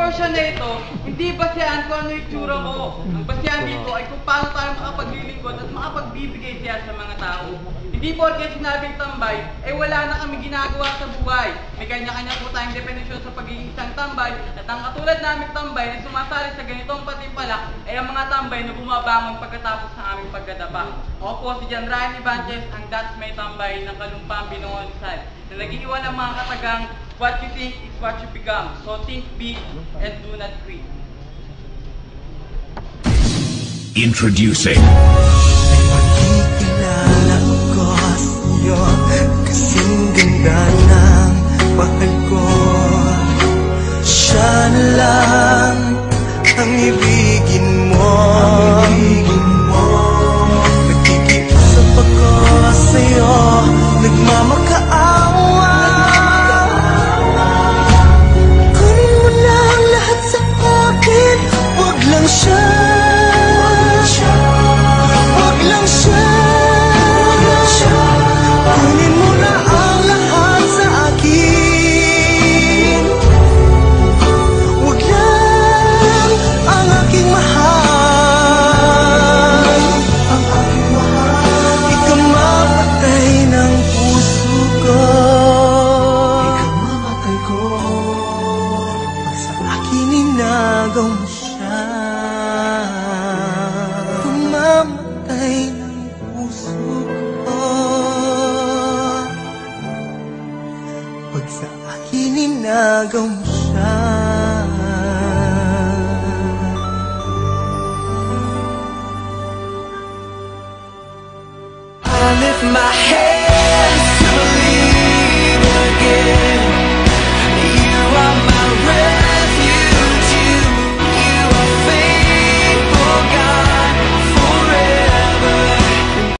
portion na ito, hindi basehan kung ano yung tsura ko. Ang basehan dito ay kung paano tayo makapaglilingkod at makapagbibigay siya sa mga tao. Hindi porke sinabing tambay, ay wala na kami ginagawa sa buhay. May kanya-kanya po tayong definisyon sa pagiging isang tambay, at ang katulad naming tambay na sumasali sa ganitong patimpalak ay ang mga tambay na bumabangon pagkatapos ng aming pagkadapa. Ako po si John Ryan Ibanez, ang That's May Tambay ng Kalumpang Binungonsan, na nag-iwan ng mga katagang, what you think is what you become. So think big and do not quit. Introducing. Makikilala ko sa'yo, kasing ganda ng mahal ko. Siya na lang ang ibigin mo. Nagkikiusap ako sa'yo, nagmamakaawa. Kunin mo lang lahat sa akin, wag lang siya. Wag lang siya. Kunin mo na ang lahat sa akin. Wag lang ang aking mahal. Ikamamatay ng puso ko. Ikamamatay ko. Pag sa akin inagaw mo siya. Ikamamatay ng puso ko. Pag sa akin inagaw mo siya.